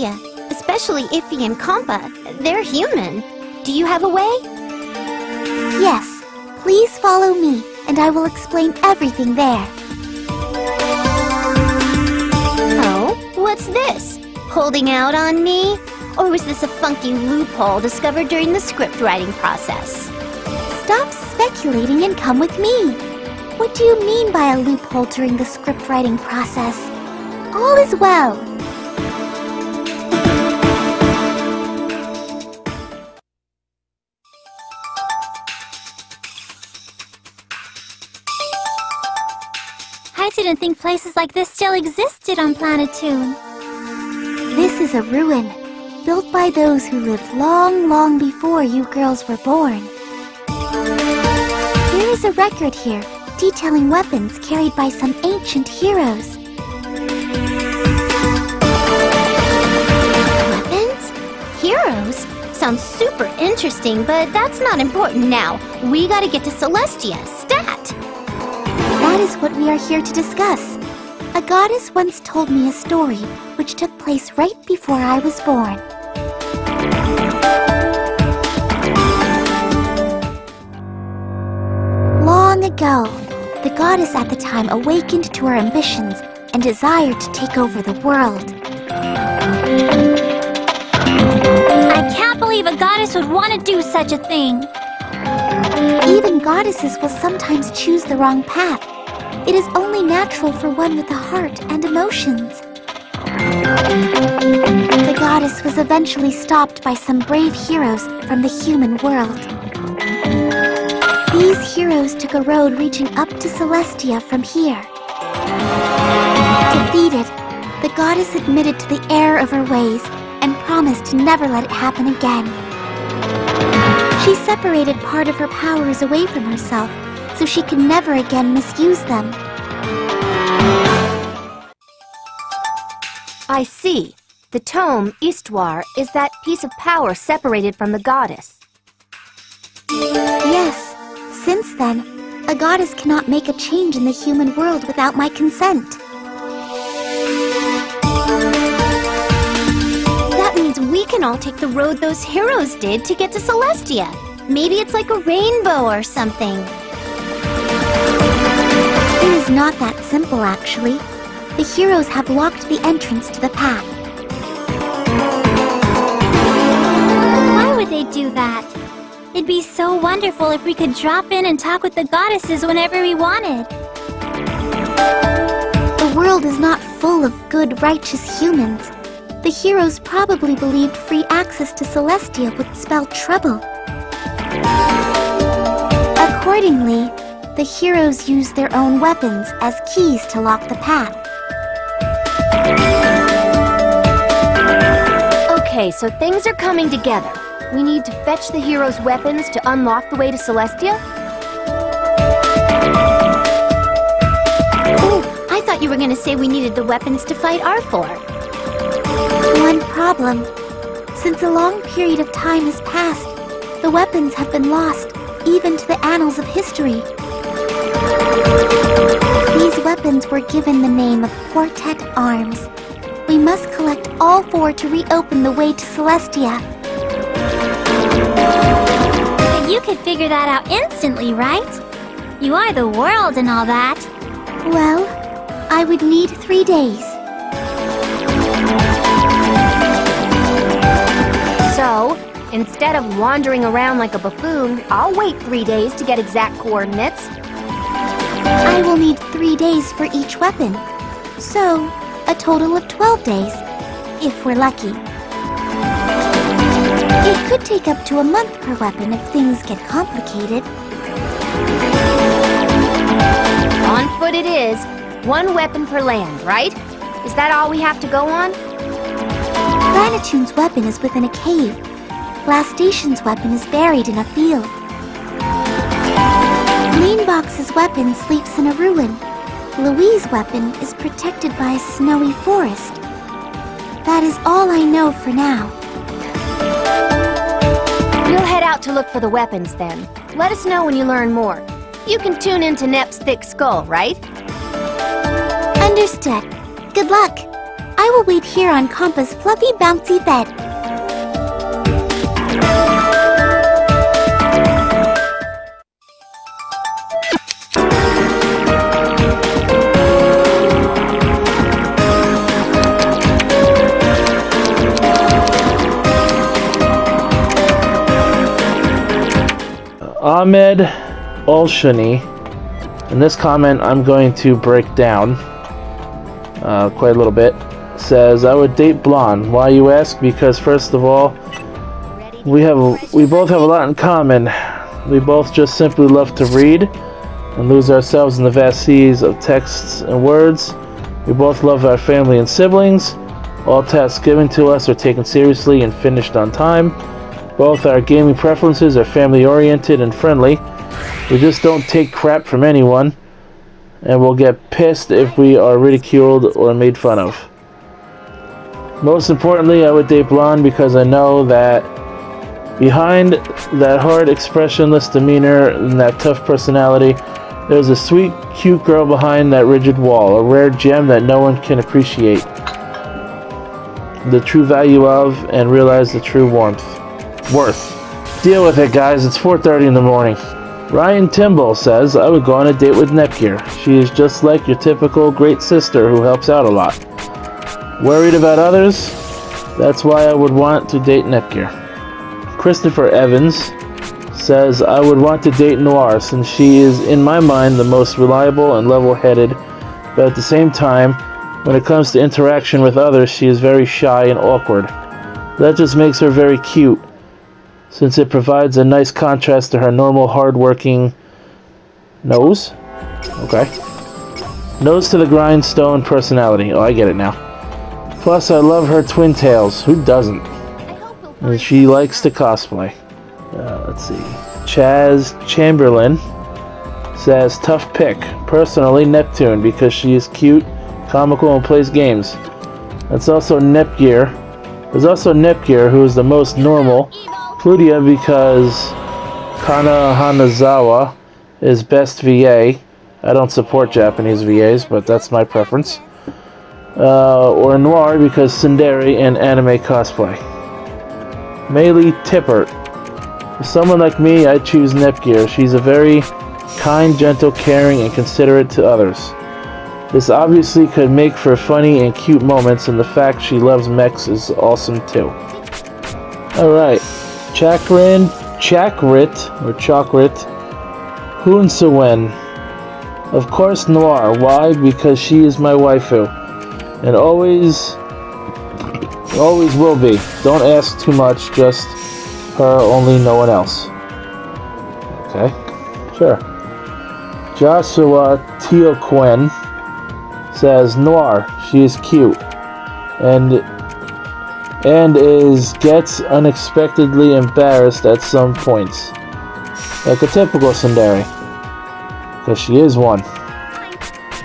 Celestia, especially Iffy and Compa. They're human. Do you have a way? Yes. Please follow me, and I will explain everything there. Oh? What's this? Holding out on me? Or was this a funky loophole discovered during the script writing process? Stop speculating and come with me. What do you mean by a loophole during the script writing process? All is well. I didn't think places like this still existed on Planet Toon. This is a ruin, built by those who lived long, long before you girls were born. There is a record here, detailing weapons carried by some ancient heroes. Weapons? Heroes? Sounds super interesting, but that's not important now. We gotta get to Celestia, stat! That is what we are here to discuss. A goddess once told me a story which took place right before I was born. Long ago, the goddess at the time awakened to her ambitions and desired to take over the world. I can't believe a goddess would want to do such a thing. Even goddesses will sometimes choose the wrong path. It is only natural for one with a heart and emotions. The goddess was eventually stopped by some brave heroes from the human world. These heroes took a road reaching up to Celestia from here. Defeated, the goddess admitted to the error of her ways and promised to never let it happen again. She separated part of her powers away from herself so she could never again misuse them. I see. The tome, Histoire, is that piece of power separated from the goddess. Yes. Since then, a goddess cannot make a change in the human world without my consent. That means we can all take the road those heroes did to get to Celestia. Maybe it's like a rainbow or something. It is not that simple, actually. The heroes have locked the entrance to the path. Why would they do that? It'd be so wonderful if we could drop in and talk with the goddesses whenever we wanted. The world is not full of good, righteous humans. The heroes probably believed free access to Celestia would spell trouble. Accordingly, the heroes used their own weapons as keys to lock the path. Okay, so things are coming together. We need to fetch the heroes' weapons to unlock the way to Celestia? Oh, I thought you were gonna say we needed the weapons to fight R4. One problem. Since a long period of time has passed, the weapons have been lost, even to the annals of history. These weapons were given the name of Quartet Arms. We must collect all four to reopen the way to Celestia. But you could figure that out instantly, right? You are the world and all that. Well, I would need 3 days. So, instead of wandering around like a buffoon, I'll wait 3 days to get exact coordinates. I will need 3 days for each weapon. So, a total of 12 days, if we're lucky. It could take up to a month per weapon if things get complicated. On foot it is. 1 weapon per land, right? Is that all we have to go on? Planetoon's weapon is within a cave. Blastation's weapon is buried in a field. Leanbox's weapon sleeps in a ruin. Louise's weapon is protected by a snowy forest. That is all I know for now. We'll head out to look for the weapons then. Let us know when you learn more. You can tune into Nep's Thick Skull, right? Understood. Good luck. I will wait here on Kampa's fluffy, bouncy bed. Ahmed Olshani. In this comment, I'm going to break down quite a little bit. Says, I would date blonde. Why, you ask? Because first of all, we both have a lot in common. We both just simply love to read and lose ourselves in the vast seas of texts and words. We both love our family and siblings. All tasks given to us are taken seriously and finished on time. Both our gaming preferences are family-oriented and friendly. We just don't take crap from anyone, and we'll get pissed if we are ridiculed or made fun of. Most importantly, I would date blonde because I know that behind that hard, expressionless demeanor and that tough personality, there's a sweet, cute girl behind that rigid wall, a rare gem that no one can appreciate the true value of and realize the true worth. Deal with it, guys. It's 4:30 in the morning. Ryan Timble says, I would go on a date with Nepgear. She is just like your typical great sister who helps out a lot. Worried about others? That's why I would want to date Nepgear. Christopher Evans says, I would want to date Noire since she is, in my mind, the most reliable and level-headed, but at the same time, when it comes to interaction with others, she is very shy and awkward. That just makes her very cute, since it provides a nice contrast to her normal hard-working nose. Okay. Nose to the grindstone personality. Oh, I get it now. Plus, I love her twin tails. Who doesn't? And she likes to cosplay. Let's see. Chaz Chamberlain says, tough pick. Personally, Neptune, because she is cute, comical, and plays games. That's also Nepgear. There's also Nepgear, who is the most normal. Plutia, because Kana Hanazawa is best VA. I don't support Japanese VAs, but that's my preference. Or Noire, because Tsundere and anime cosplay. Meili Tippert. For someone like me, I choose Nepgear. She's a very kind, gentle, caring, and considerate to others. This obviously could make for funny and cute moments, and the fact she loves mechs is awesome too. Alright. Chakrit Hunsawen. Of course Noire. Why? Because she is my waifu. And always will be. Don't ask too much, just her, only no one else. Okay, sure. Joshua Teoquen says, Noire, she is cute. And gets unexpectedly embarrassed at some points. Like a typical tsundere. Because she is one.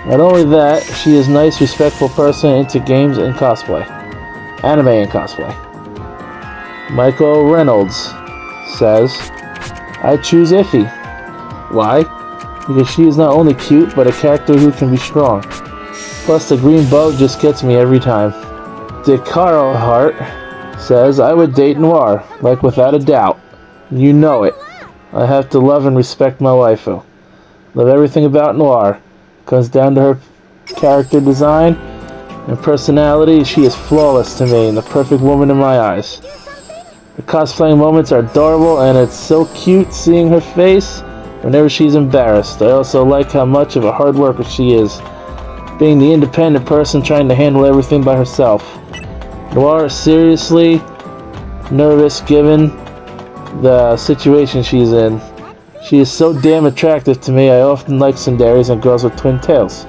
Not only that, she is a nice, respectful person into games and cosplay. Anime and cosplay. Michael Reynolds says, I choose Iffy. Why? Because she is not only cute, but a character who can be strong. Plus the green bug just gets me every time. DeCaro Hart says, I would date Noire, like without a doubt. You know it. I have to love and respect my waifu. Love everything about Noire. Comes down to her character design and personality. She is flawless to me and the perfect woman in my eyes. The cosplaying moments are adorable, and it's so cute seeing her face whenever she's embarrassed. I also like how much of a hard worker she is, being the independent person trying to handle everything by herself. Noire is seriously nervous given the situation she's in. She is so damn attractive to me. I often like tsunderes and girls with twin tails.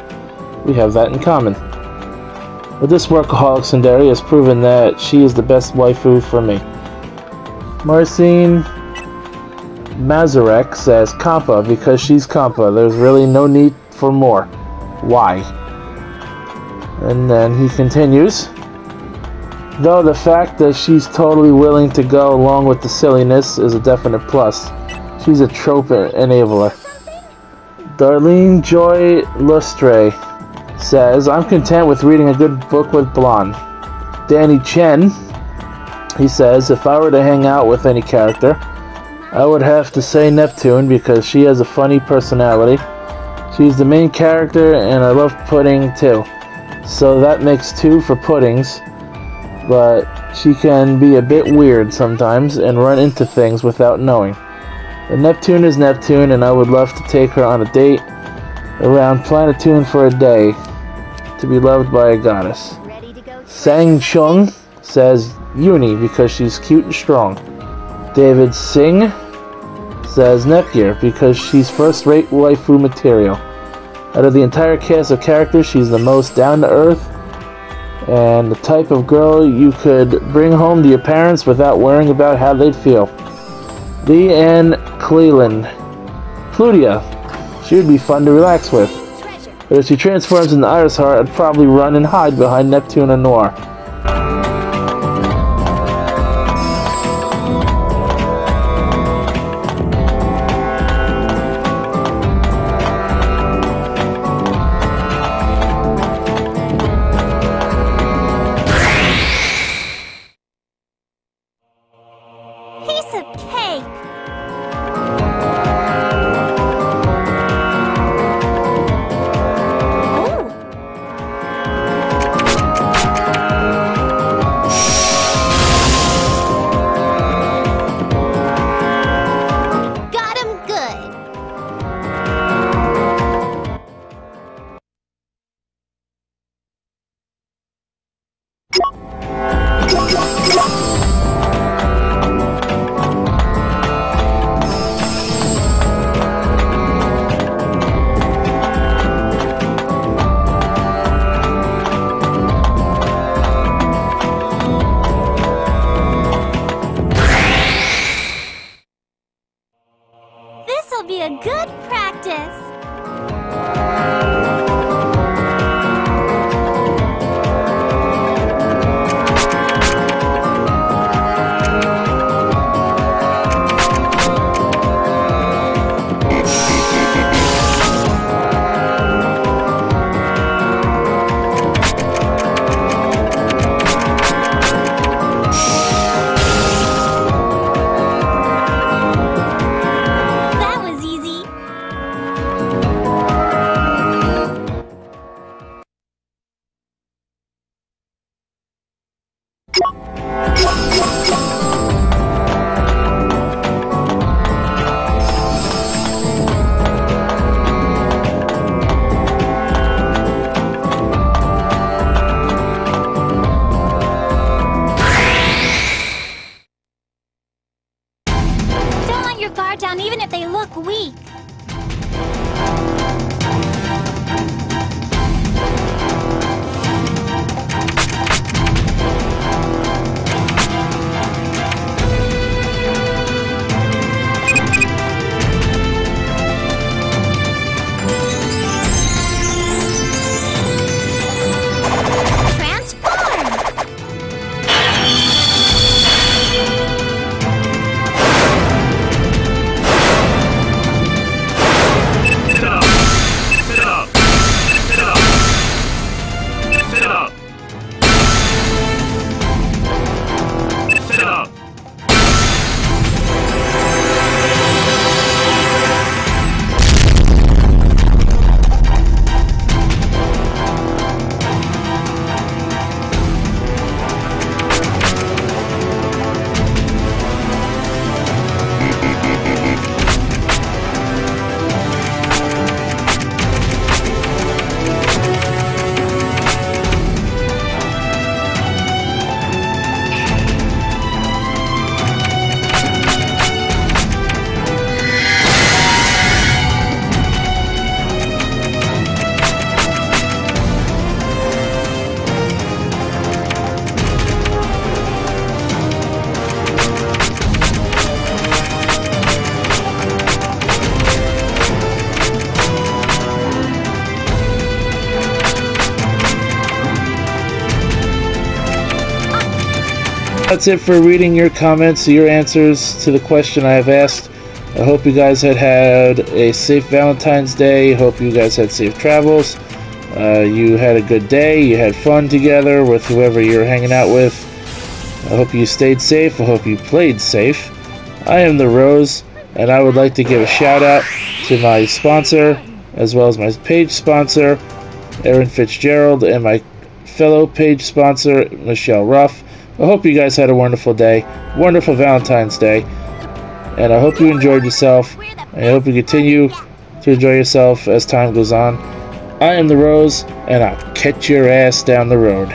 We have that in common. But this workaholic tsundere has proven that she is the best waifu for me. Marcine Mazarek says Kampa, because she's Kampa. There's really no need for more. Why? And then he continues. Though the fact that she's totally willing to go along with the silliness is a definite plus. She's a trope enabler. Darlene Joy Lustre says, I'm content with reading a good book with Blonde. Danny Chen, he says, if I were to hang out with any character, I would have to say Neptune because she has a funny personality. She's the main character and I love pudding too. So that makes 2 for puddings. But she can be a bit weird sometimes and run into things without knowing. But Neptune is Neptune and I would love to take her on a date around Planetune for a day to be loved by a goddess. Sang Chung says Uni because she's cute and strong. David Singh says Nepgear because she's first-rate waifu material. Out of the entire cast of characters, she's the most down-to-earth and the type of girl you could bring home to your parents without worrying about how they'd feel. Lee Ann Cleland. Plutia. She would be fun to relax with. But if she transforms into Iris Heart, I'd probably run and hide behind Neptune and Noire. Piece of cake! This'll be a good practice. Down even if they look weak. That's it for reading your comments, your answers to the question I have asked. I hope you guys had a safe Valentine's Day. Hope you guys had safe travels. you had a good day, you had fun together with whoever you're hanging out with. I hope you stayed safe, I hope you played safe. I am the Rose, and I would like to give a shout out to my sponsor, as well as my page sponsor, Erin Fitzgerald, and my fellow page sponsor, Michelle Ruff. I hope you guys had a wonderful day, wonderful Valentine's Day, and I hope you enjoyed yourself. I hope you continue to enjoy yourself as time goes on. I am the Rose, and I'll catch your ass down the road.